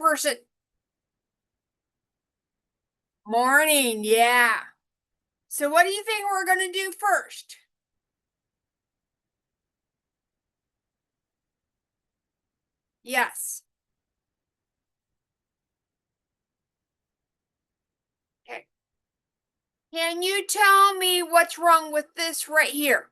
person? Morning, yeah. So what do you think we're going to do first? Yes. Okay. Can you tell me what's wrong with this right here?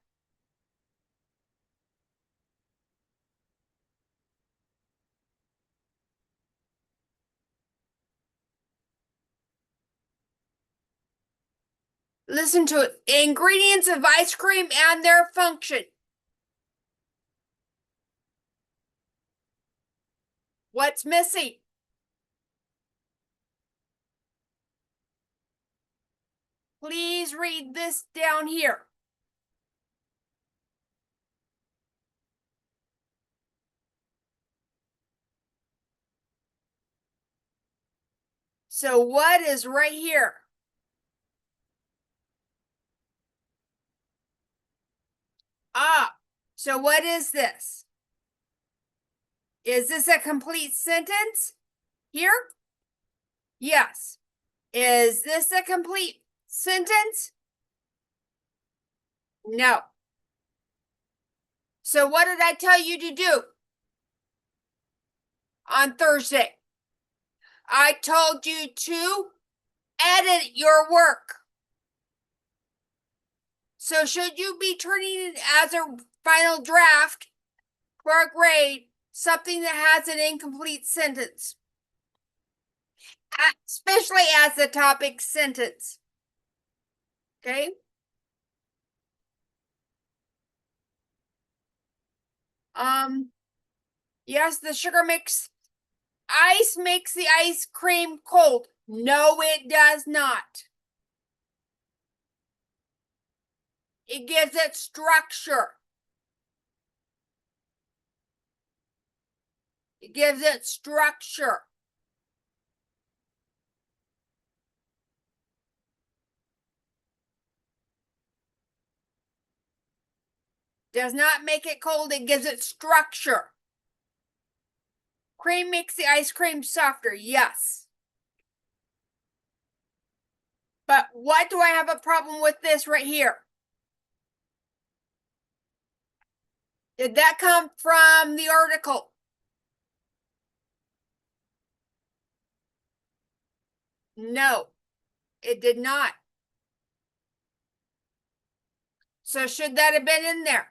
Listen to it. Ingredients of ice cream and their function. What's missing? Please read this down here. So what is right here? So what is this? Is this a complete sentence here? Yes. Is this a complete sentence? No. So what did I tell you to do on Thursday? I told you to edit your work. So should you be turning it as a final draft for a grade something that has an incomplete sentence? Especially as the topic sentence. Okay? Yes, the sugar mix ice makes the ice cream cold. No, it does not. It gives it structure. It gives it structure. Does not make it cold, it gives it structure. Cream makes the ice cream softer, yes. But what do I have a problem with this right here? Did that come from the article? No, it did not. So should that have been in there?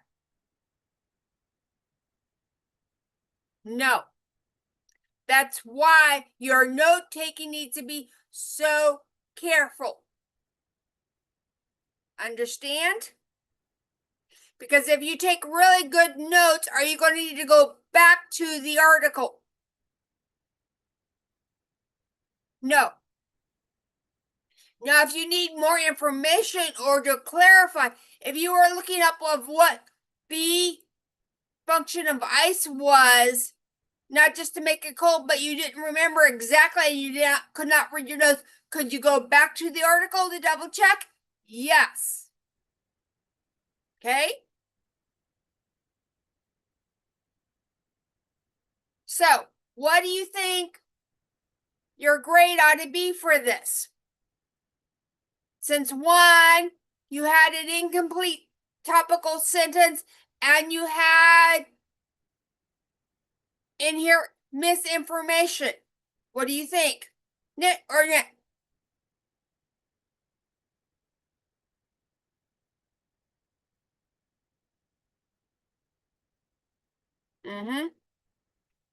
No. That's why your note taking needs to be so careful. Understand? Because if you take really good notes, are you going to need to go back to the article? No. Now, if you need more information or to clarify, if you were looking up of what the function of ice was, not just to make it cold, but you didn't remember exactly, could not read your notes, could you go back to the article to double check? Yes. Okay? So, what do you think your grade ought to be for this? Since one, you had an incomplete topical sentence and you had in here misinformation. What do you think? Nit or nit? Mm-hmm.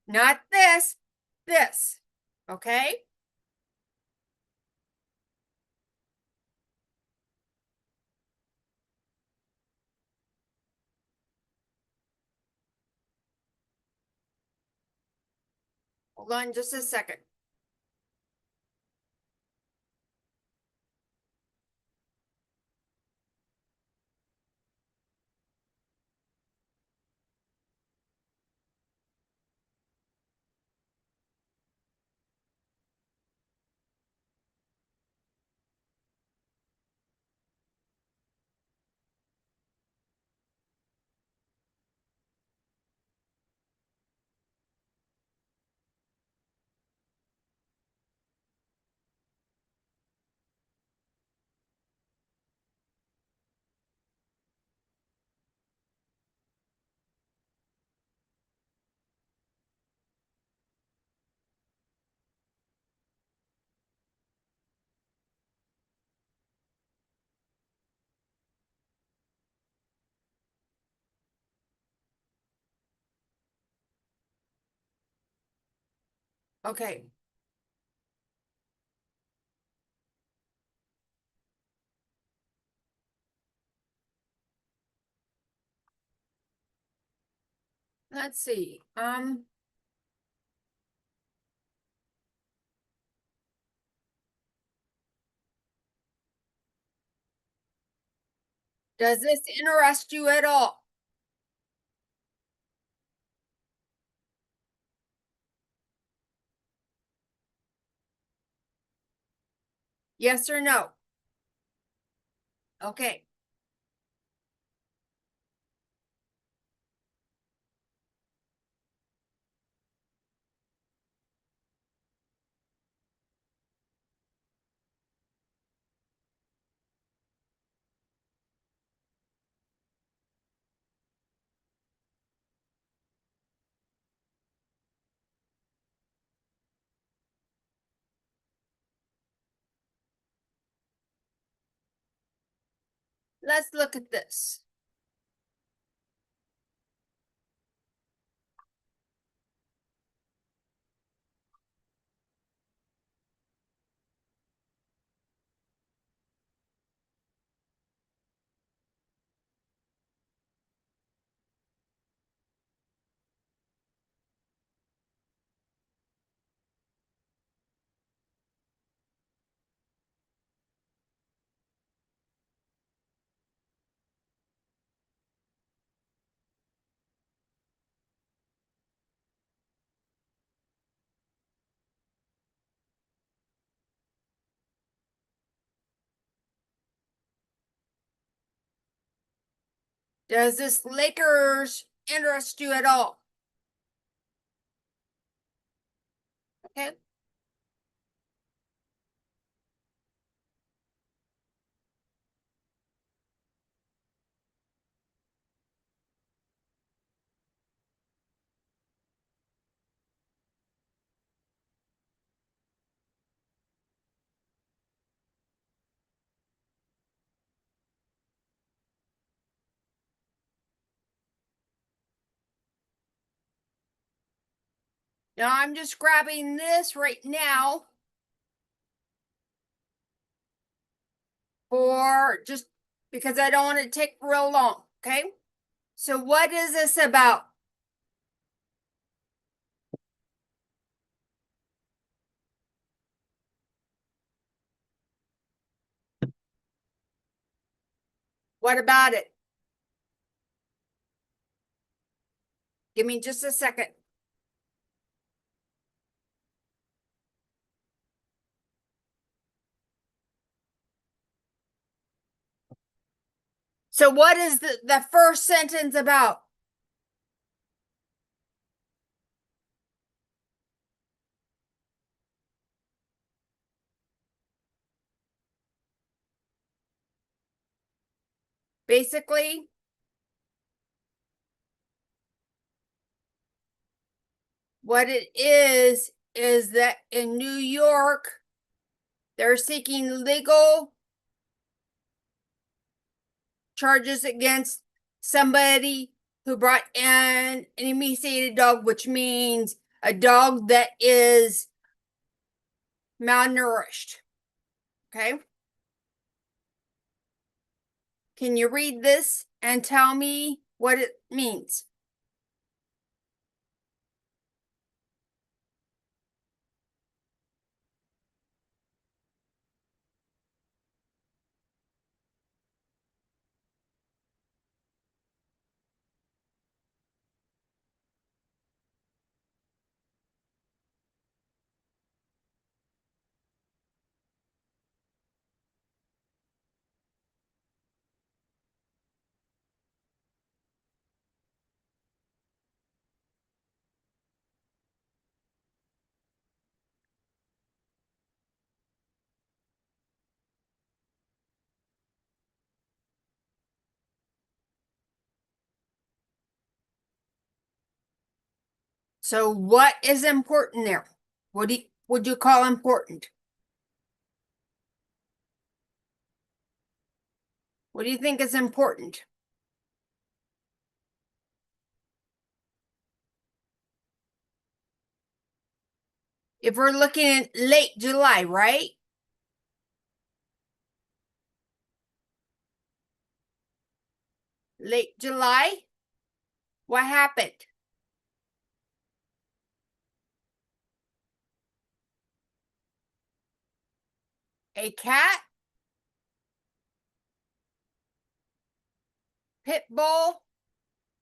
Not this, this. Okay? Hold on just a second. Okay. Let's see. Does this interest you at all? Yes or no? Okay. Let's look at this. Does this Lakers interest you at all? Okay. Now I'm just grabbing this right now for just because I don't want it to take real long. Okay. So what is this about? What about it? Give me just a second. So what is the first sentence about? Basically, what it is that in New York, they're seeking legal charges against somebody who brought in an emaciated dog, which means a dog that is malnourished. Okay. Can you read this and tell me what it means? So what is important there? What would you call important? What do you think is important? If we're looking at late July, right? Late July? What happened? A cat? Pit bull?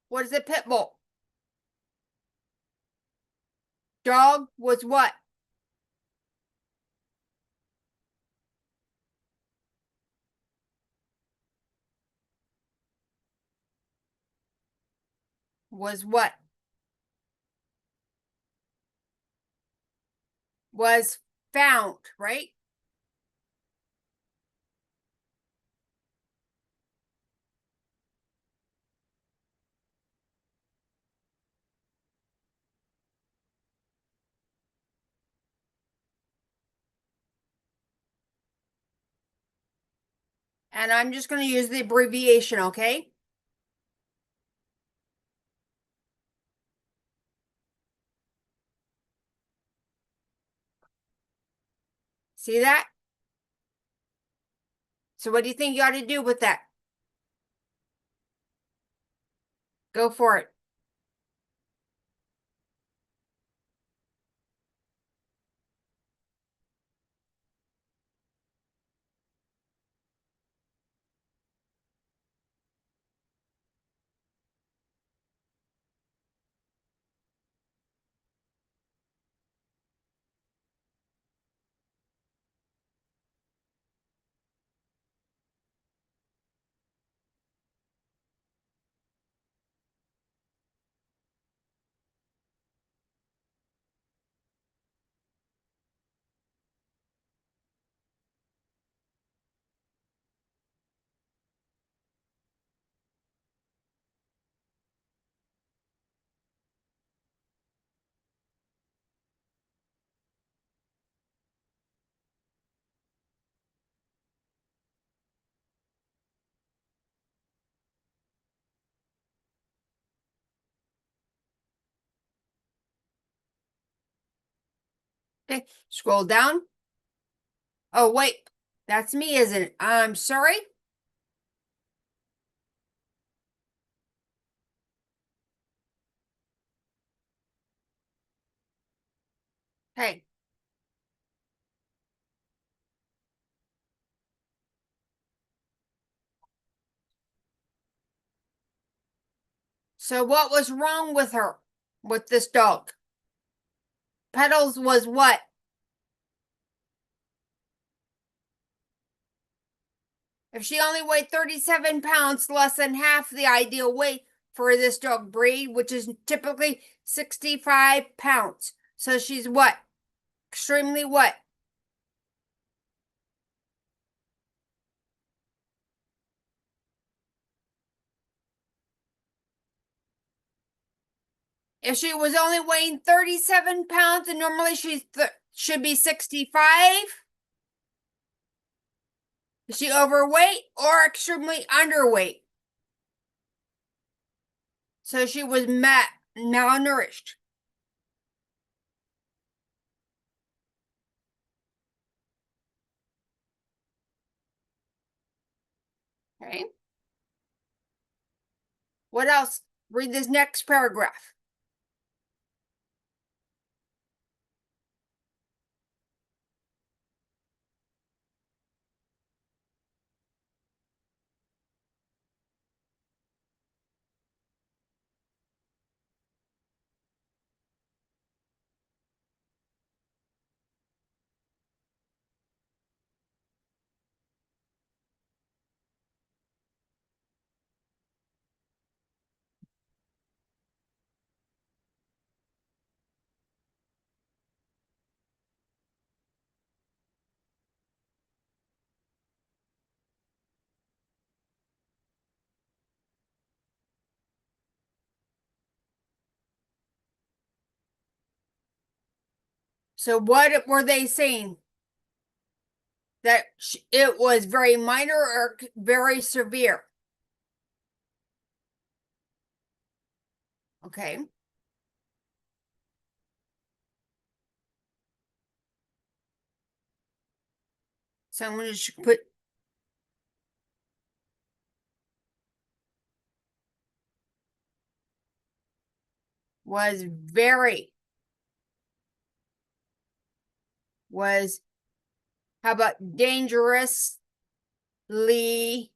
What is a pit bull? Dog was what? Was what? Was found, right? And I'm just going to use the abbreviation, okay? See that? So what do you think you ought to do with that? Go for it. Okay, scroll down. Oh, wait. That's me, isn't it? I'm sorry. Hey, so what was wrong with her? With this dog? Petals was what? If she only weighed 37 pounds, less than half the ideal weight for this dog breed, which is typically 65 pounds. So she's what? Extremely what? If she was only weighing 37 pounds and normally should be 65, is she overweight or extremely underweight? So she was malnourished. Okay. What else? Read this next paragraph. So what were they saying? That it was very minor or very severe? Okay. Someone should put was very was how about dangerously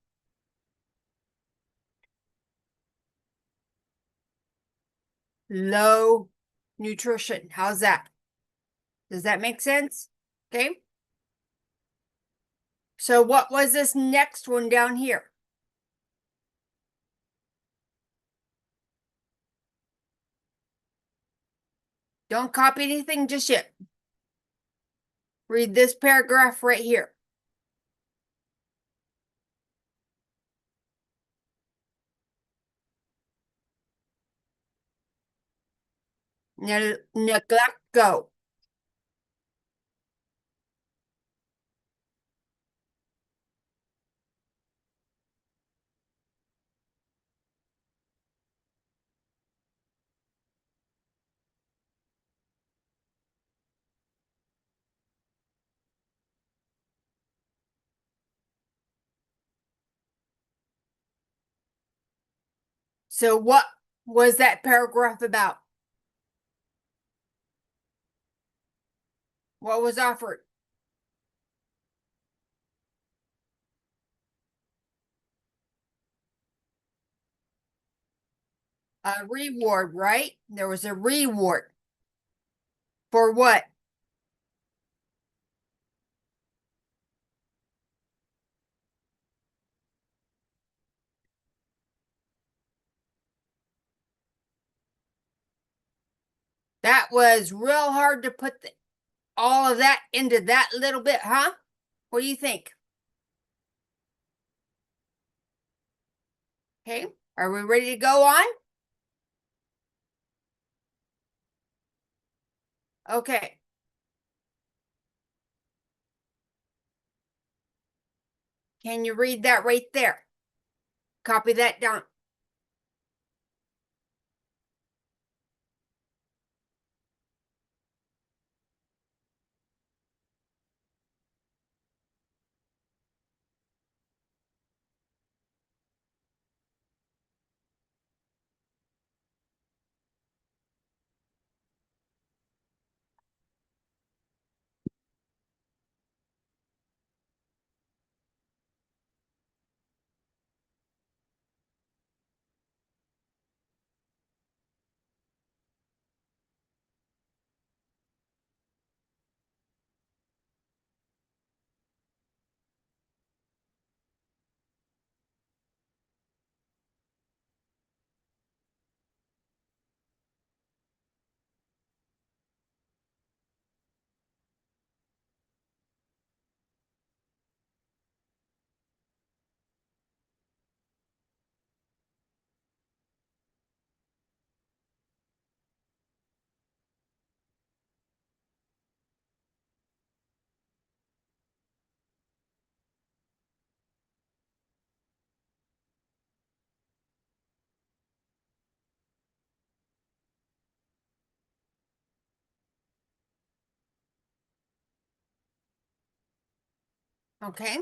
low nutrition? How's that? Does that make sense? Okay. So what was this next one down here? Don't copy anything just yet. Read this paragraph right here. Neglect, go. So what was that paragraph about? What was offered? A reward, right? There was a reward. For what? That was real hard to put all of that into that little bit, huh? What do you think? Okay, are we ready to go on? Okay. Can you read that right there? Copy that down. Okay.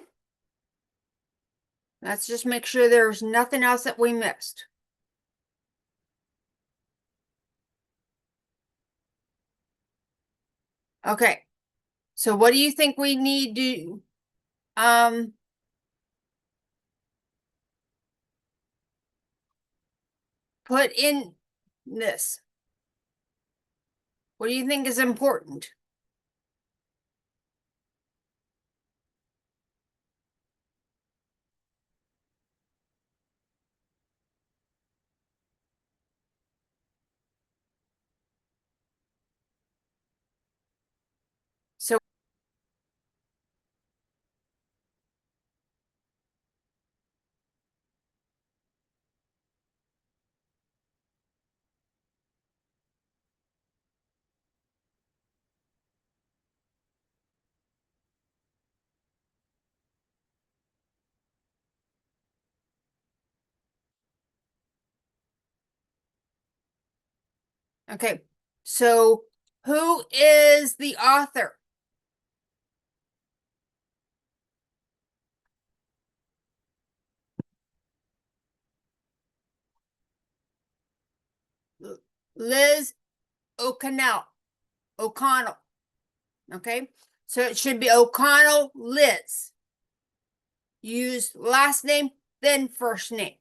Let's just make sure there's nothing else that we missed. Okay. So what do you think we need to put in this? What do you think is important? So, okay. So who is the author? Liz O'Connell. O'Connell. Okay. So it should be O'Connell Liz. Use last name, then first name.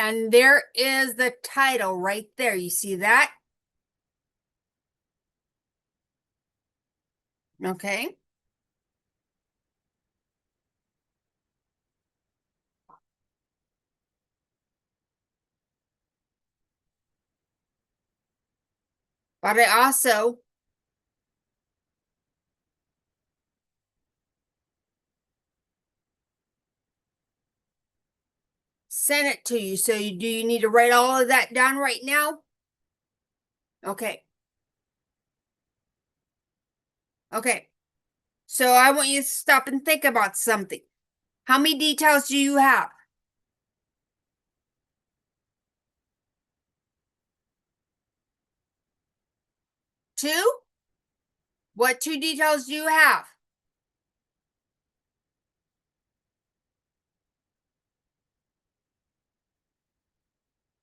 And there is the title right there. You see that? Okay. But I also sent it to you. So do you need to write all of that down right now? Okay. Okay. So I want you to stop and think about something. How many details do you have? 2? What 2 details do you have?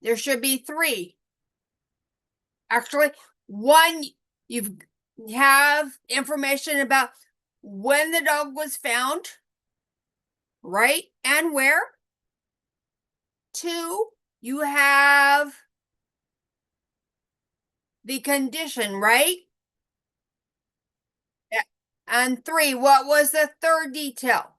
There should be 3. Actually, 1, you have information about when the dog was found, right? And where. 2, you have the condition, right? Yeah. And 3, what was the 3rd detail?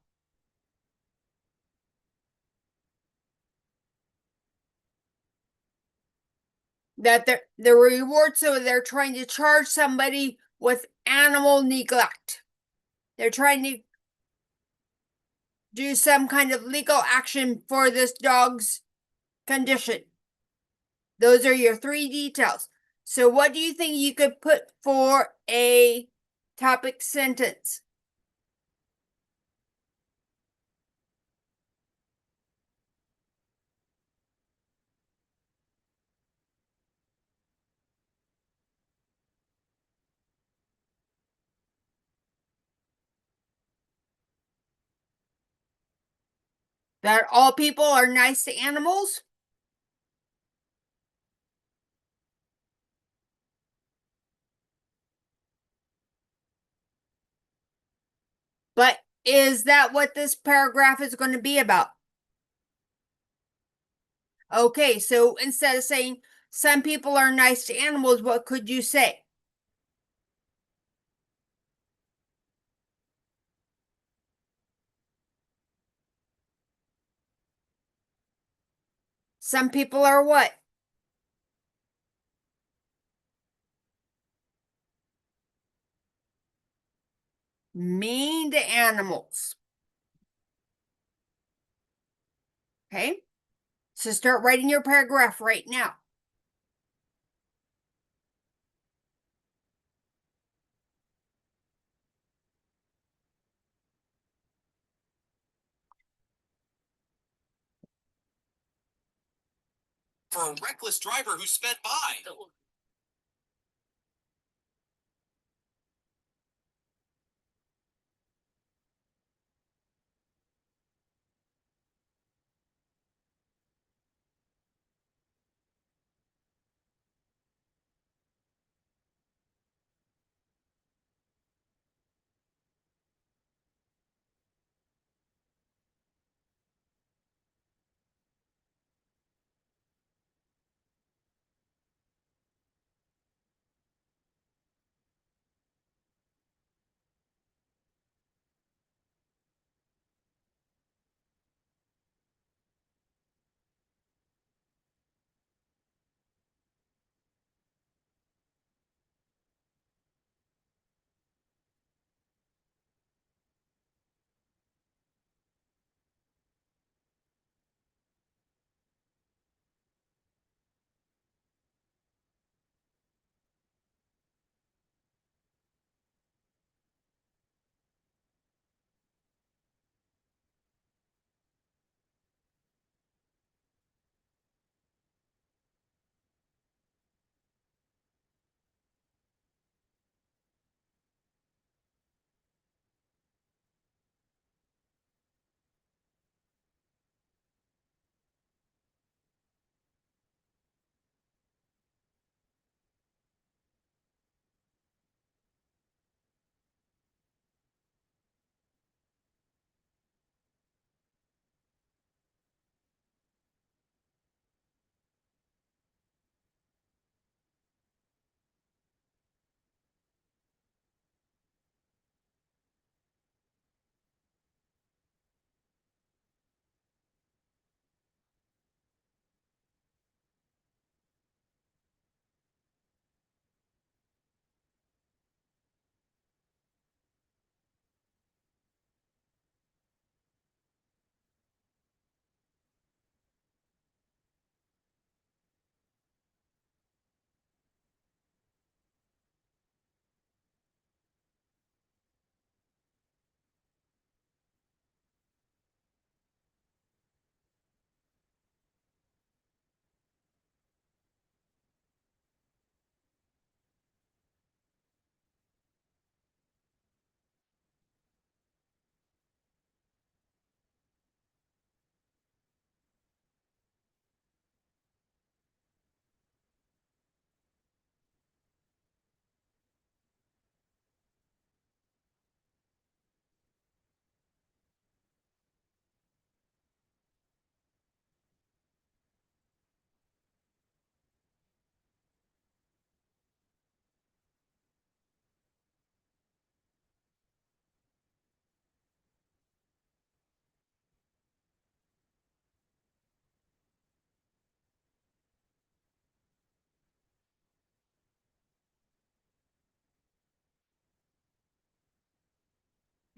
That the reward, so they're trying to charge somebody with animal neglect. They're trying to do some kind of legal action for this dog's condition. Those are your 3 details. So what do you think you could put for a topic sentence? That all people are nice to animals? But is that what this paragraph is going to be about? Okay, so instead of saying some people are nice to animals, what could you say? Some people are what? Mean to animals. Okay? So start writing your paragraph right now. For a reckless driver who sped by.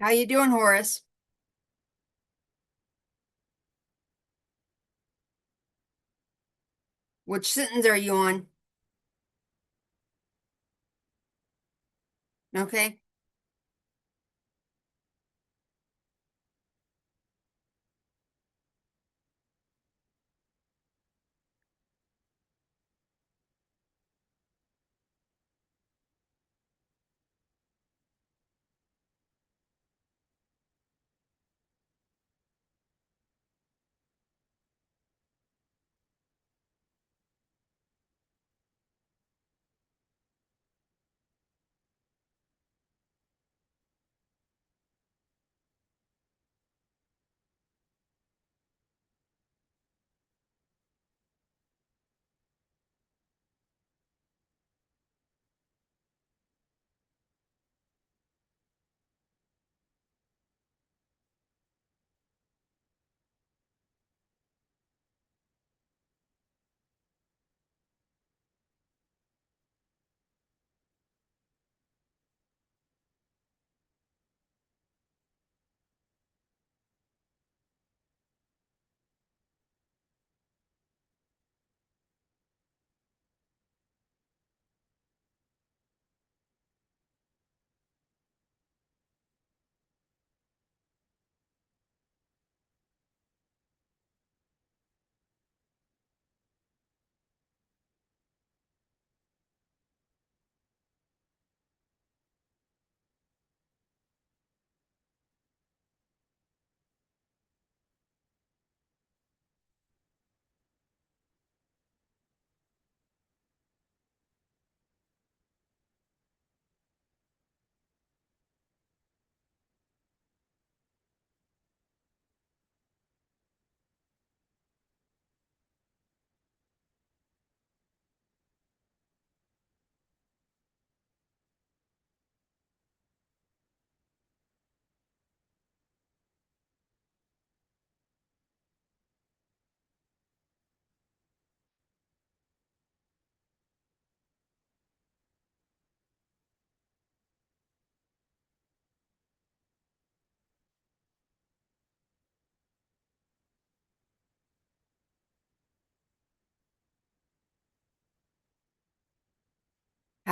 How you doing, Horace? Which sentence are you on? Okay.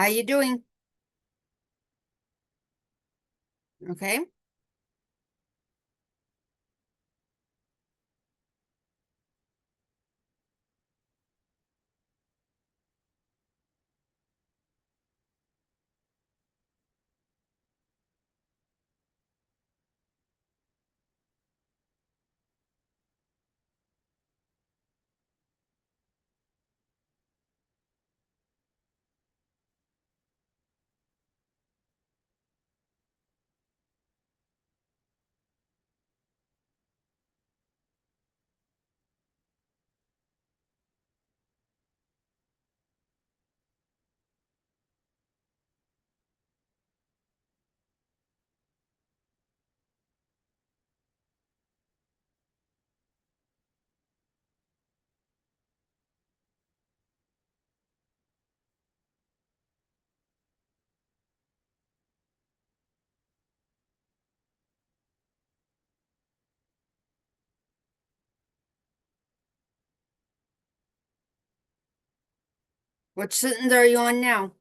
How you doing? Okay. Which sentence are you on now?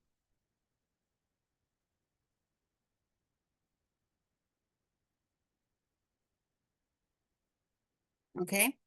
Okay.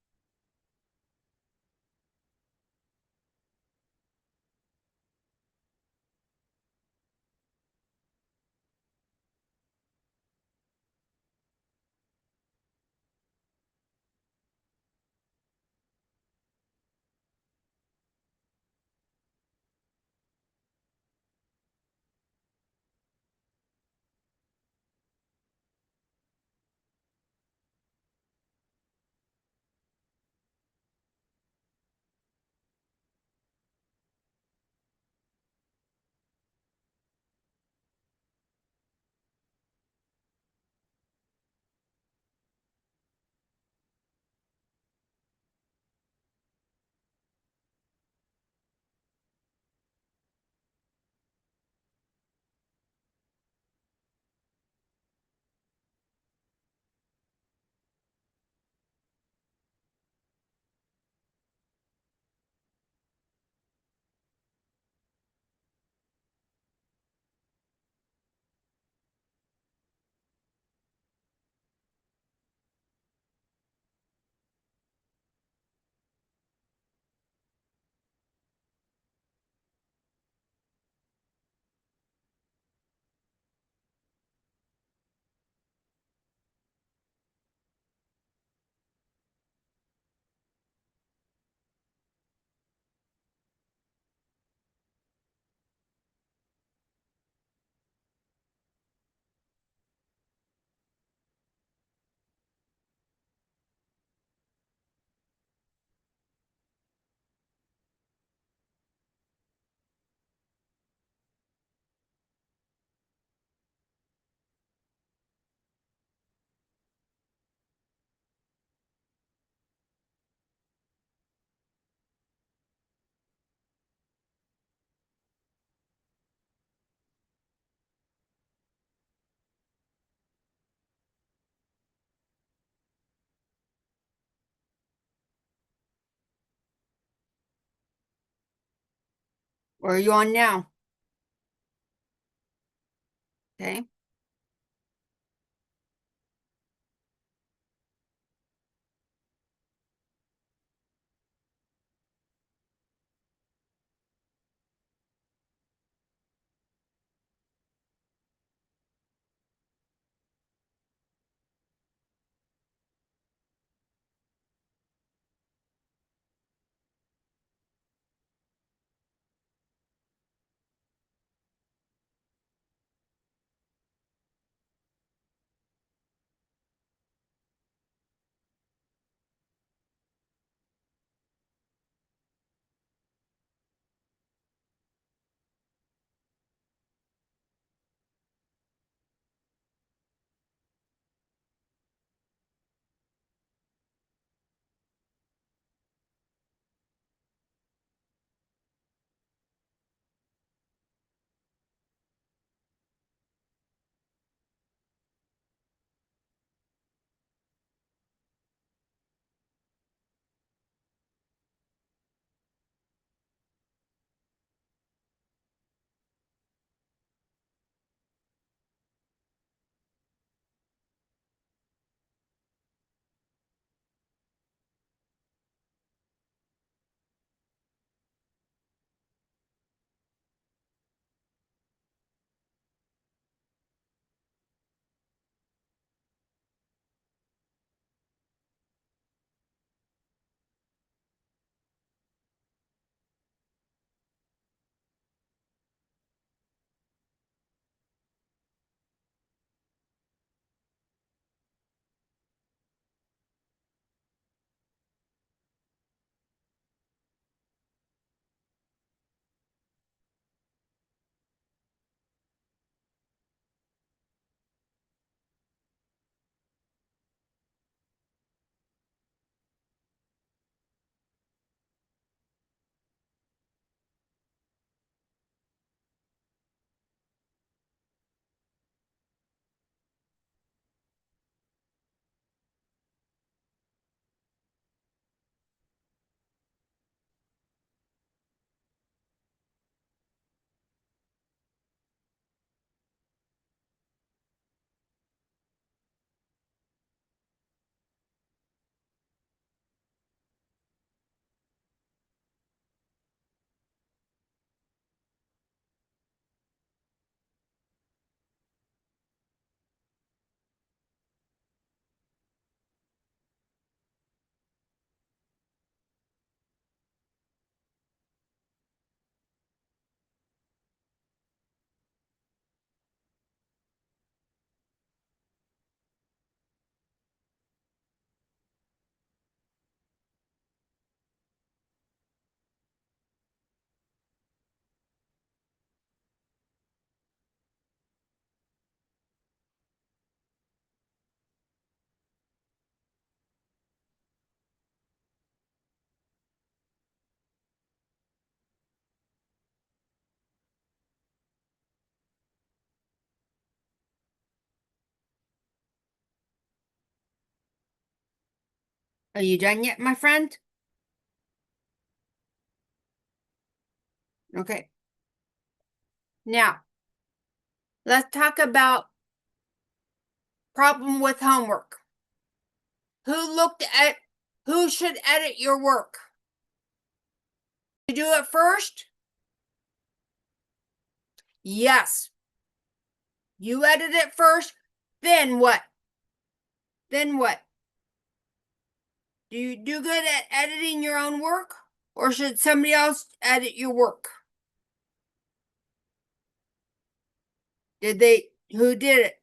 Where are you on now? Okay. Are you done yet, my friend? Okay. Now, let's talk about problem with homework. Who should edit your work? You do it first? Yes. You edit it first, then what? Then what? Do you do good at editing your own work? Or should somebody else edit your work? Who did it?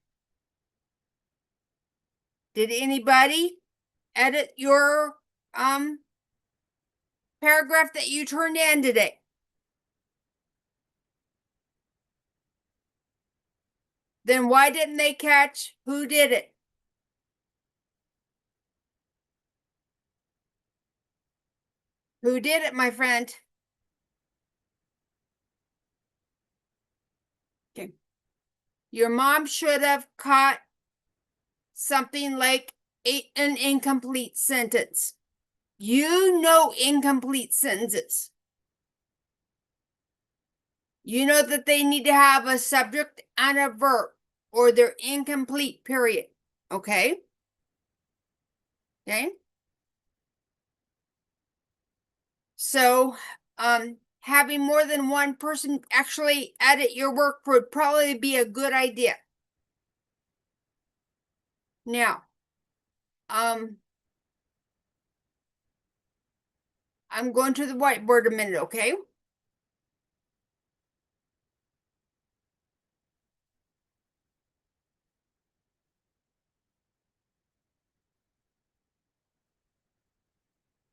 Did anybody edit your paragraph that you turned in today? Then why didn't they catch who did it? Who did it, my friend? Okay. Your mom should have caught something like an incomplete sentence. You know incomplete sentences. You know that they need to have a subject and a verb, or they're incomplete, period. Okay? Okay? So, having more than one person actually edit your work would probably be a good idea. Now, I'm going to the whiteboard a minute, okay?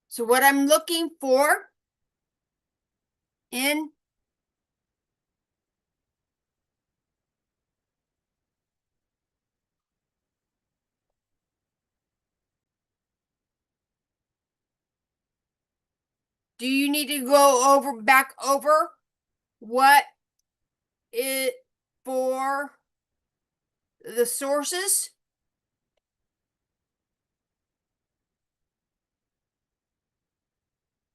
So what I'm looking for in do you need to go back over what it for the sources?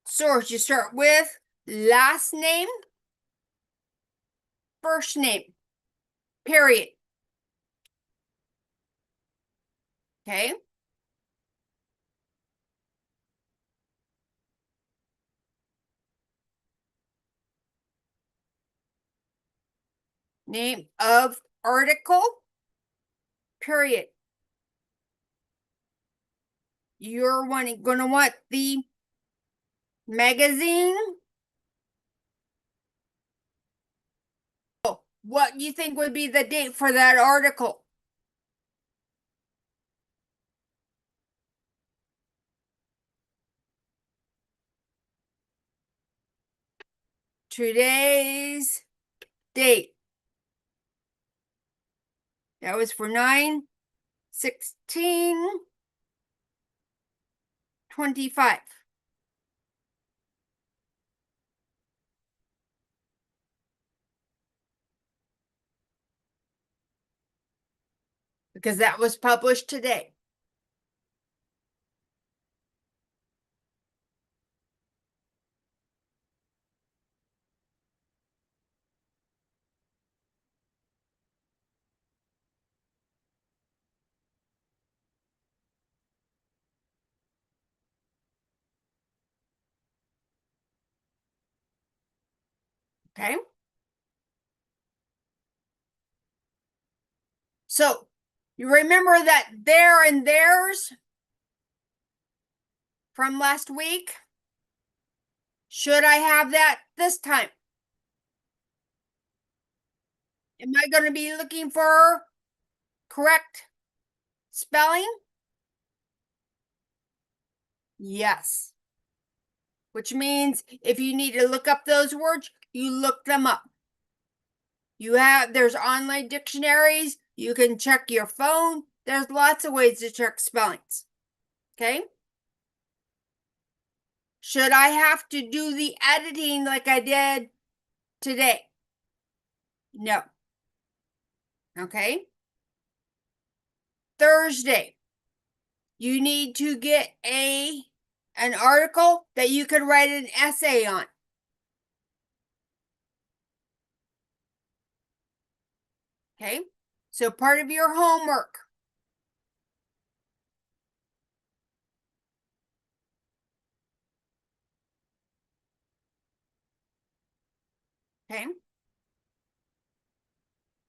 Source, you start with last name, first name, period. Okay? Name of article, period. You're going to want the magazine. What do you think would be the date for that article? Today's date. That was for 9/16/25. Because that was published today. Okay. So you remember that there and theirs from last week? Should I have that this time? Am I going to be looking for correct spelling? Yes. Which means if you need to look up those words, you look them up. There's online dictionaries. You can check your phone. There's lots of ways to check spellings. Okay? Should I have to do the editing like I did today? No. Okay? Thursday. you need to get an article that you could write an essay on. Okay, so part of your homework. Okay,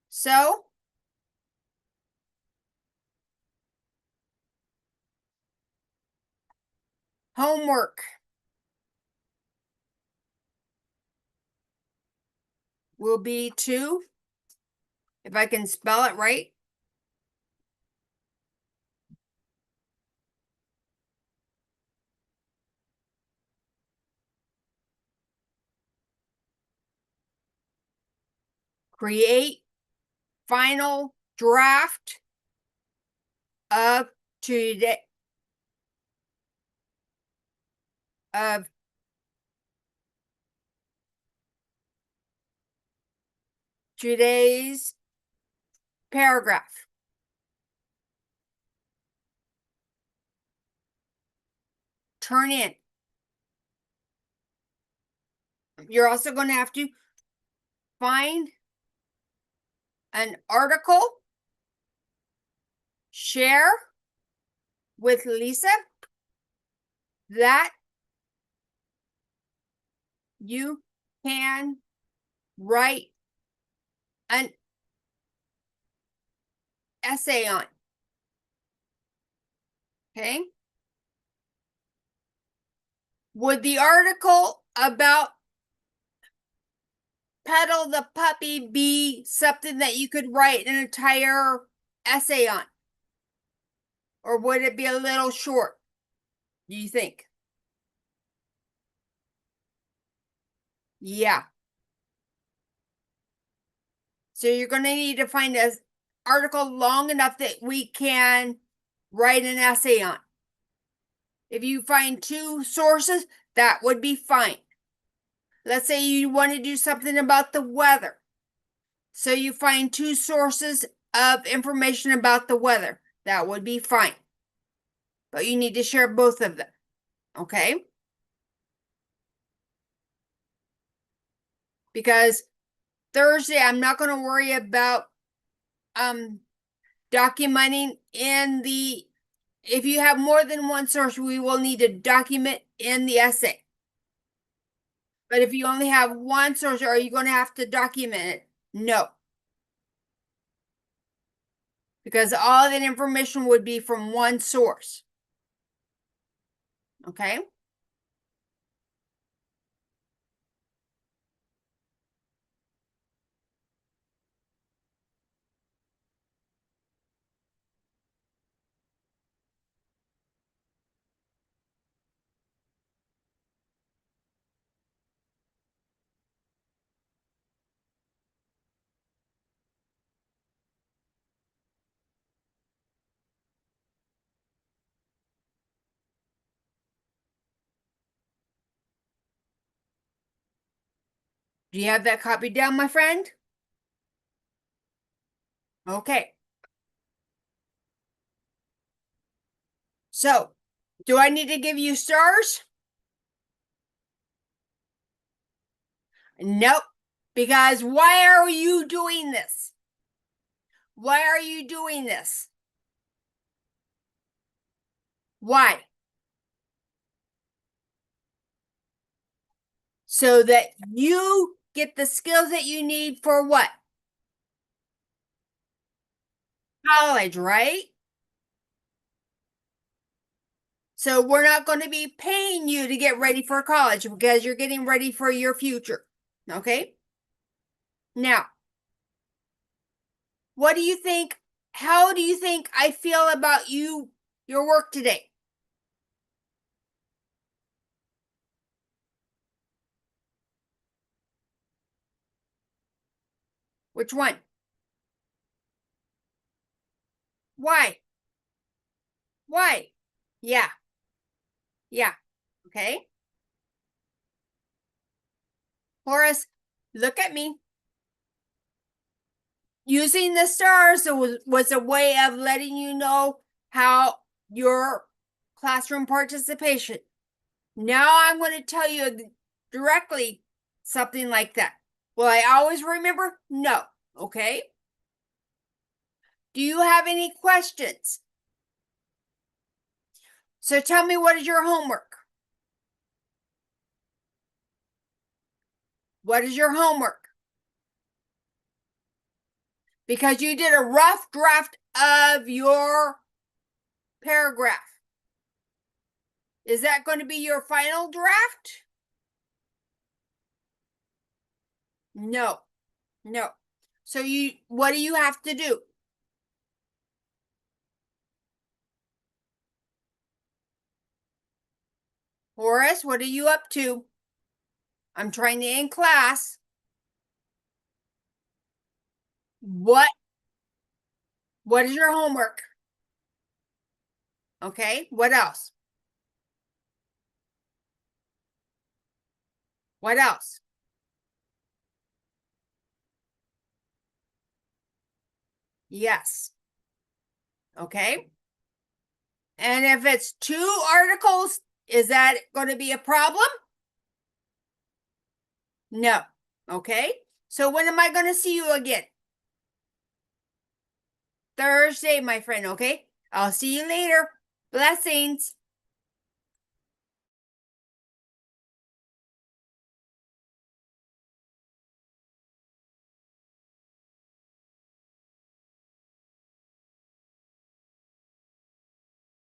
so homework will be to, if I can spell it right, create final draft of today of today's paragraph. Turn in. You're also going to have to find an article, share with Lisa that you can write an essay on. Okay? Would the article about Pedal the Puppy be something that you could write an entire essay on? Or would it be a little short, do you think? Yeah. So you're going to need to find an article long enough that we can write an essay on. If you find 2 sources, that would be fine. Let's say you want to do something about the weather. So you find 2 sources of information about the weather. That would be fine. But you need to share both of them. Okay? Because Thursday, I'm not going to worry about documenting in the, if you have more than one source, we will need to document in the essay. But if you only have one source, are you going to have to document it? No. Because all that information would be from one source. Okay? Do you have that copied down, my friend? Okay. So, do I need to give you stars? Nope. Because why are you doing this? Why are you doing this? Why? So that you get the skills that you need for what? College, right? So we're not going to be paying you to get ready for college because you're getting ready for your future. Okay? Now, what do you think? How do you think I feel about your work today? Which one? Why? Why? Yeah. Yeah. Okay. Horace, look at me. Using the stars was a way of letting you know how your classroom participation. Now I'm going to tell you directly something like that. Will I always remember? No. Okay. Do you have any questions? So tell me, what is your homework? What is your homework? Because you did a rough draft of your paragraph. Is that going to be your final draft? No. No. So what do you have to do? Horace, what are you up to? I'm trying to end class. What is your homework? Okay, what else? What else? Yes. Okay. And if it's 2 articles, is that going to be a problem? No. Okay. So when am I going to see you again? Thursday, my friend. Okay. I'll see you later. Blessings.